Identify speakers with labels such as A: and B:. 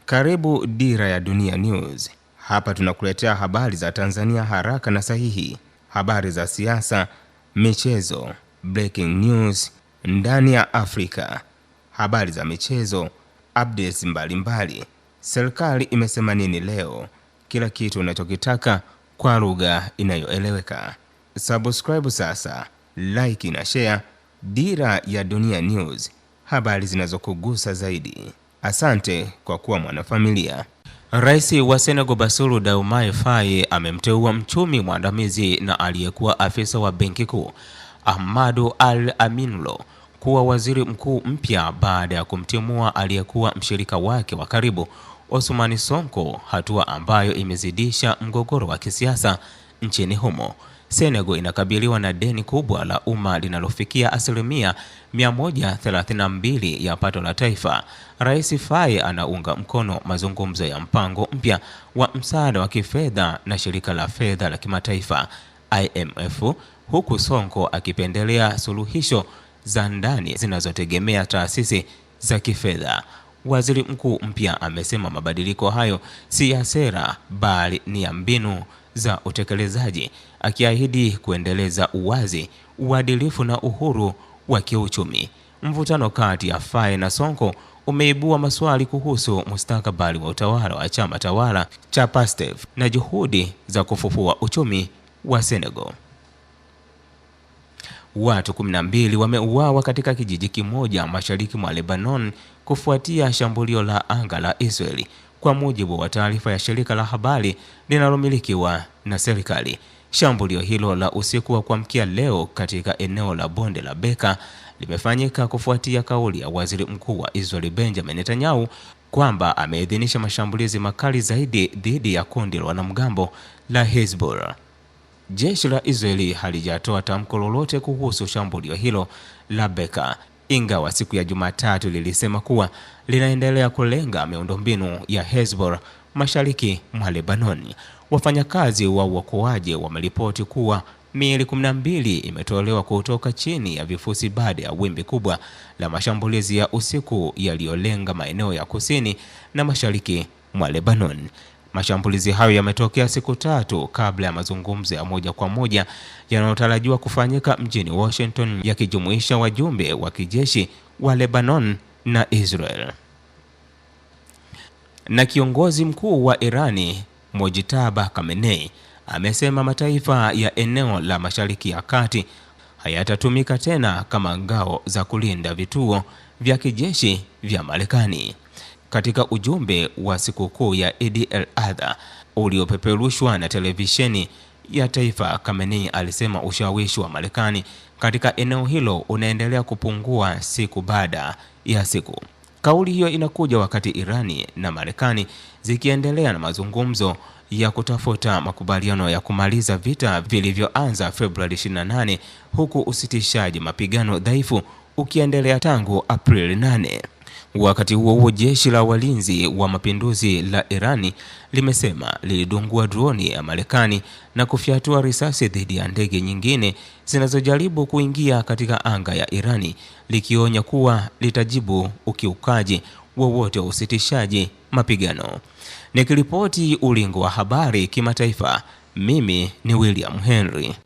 A: Karibu Dira ya Dunia News. Hapa tunakuletea habari za Tanzania haraka na sahihi, habari za siasa, michezo, breaking news ndani ya Afrika, habari za michezo, updates mbalimbali. Serikali imesema nini leo? Kila kitu unachokitaka kwa lugha inayoeleweka. Subscribe sasa, like na share. Dira ya Dunia News, habari zinazokugusa zaidi. Asante kwa kuwa mwanafamilia. Rais wa Senegal Bassirou Diomaye Faye amemteua mchumi mwandamizi na aliyekuwa afisa wa Benki Kuu Ahmadou Al Aminou Lo kuwa waziri mkuu mpya baada ya kumtimua aliyekuwa mshirika wake wa karibu Ousmane Sonko, hatua ambayo imezidisha mgogoro wa kisiasa nchini humo. Senegal inakabiliwa na deni kubwa la umma linalofikia asilimia 132 ya pato la taifa. Rais Faye anaunga mkono mazungumzo ya mpango mpya wa msaada wa kifedha na shirika la fedha la kimataifa IMF, huku Sonko akipendelea suluhisho za ndani zinazotegemea taasisi za kifedha. Waziri mkuu mpya amesema mabadiliko hayo si ya sera bali ni ya mbinu za utekelezaji, akiahidi kuendeleza uwazi, uadilifu na uhuru wa kiuchumi. Mvutano kati ya Faye na Sonko umeibua maswali kuhusu mustakabali wa utawala wa chama tawala cha PASTEF na juhudi za kufufua uchumi wa Senegal. Watu 12 wameuawa katika kijiji kimoja mashariki mwa Lebanon kufuatia shambulio la anga la Israeli, kwa mujibu wa taarifa ya shirika la habari linalomilikiwa na serikali. Shambulio hilo la usiku wa kuamkia leo katika eneo la bonde la Beka limefanyika kufuatia kauli ya waziri mkuu wa Israeli Benjamin Netanyahu kwamba ameidhinisha mashambulizi makali zaidi dhidi ya kundi la wanamgambo la Hezbollah. Jeshi la Israeli halijatoa tamko lolote kuhusu shambulio hilo la Beka, ingawa siku ya Jumatatu lilisema kuwa linaendelea kulenga miundombinu ya Hezbollah mashariki mwa Lebanon. Wafanyakazi wa uokoaji wameripoti kuwa miili 12 imetolewa kutoka chini ya vifusi baada ya wimbi kubwa la mashambulizi ya usiku yaliyolenga maeneo ya kusini na mashariki mwa Lebanon. Mashambulizi hayo yametokea siku tatu kabla ya mazungumzo ya moja kwa moja yanayotarajiwa kufanyika mjini Washington, yakijumuisha wajumbe wa kijeshi wa Lebanon na Israel. Na kiongozi mkuu wa Irani Mojtaba Khamenei amesema mataifa ya eneo la Mashariki ya Kati hayatatumika tena kama ngao za kulinda vituo vya kijeshi vya Marekani. Katika ujumbe wa sikukuu ya Eid al-Adha uliopeperushwa na televisheni ya taifa, Khamenei alisema ushawishi wa Marekani katika eneo hilo unaendelea kupungua siku baada ya siku. Kauli hiyo inakuja wakati Irani na Marekani zikiendelea na mazungumzo ya kutafuta makubaliano ya kumaliza vita vilivyoanza Februari 28, huku usitishaji mapigano dhaifu ukiendelea tangu Aprili 8. Wakati huo huo, jeshi la walinzi wa mapinduzi la Irani limesema lilidungua droni ya Marekani na kufyatua risasi dhidi ya ndege nyingine zinazojaribu kuingia katika anga ya Irani, likionya kuwa litajibu ukiukaji wowote wa usitishaji mapigano. Nikiripoti Ulingo wa Habari Kimataifa, mimi ni William Henry.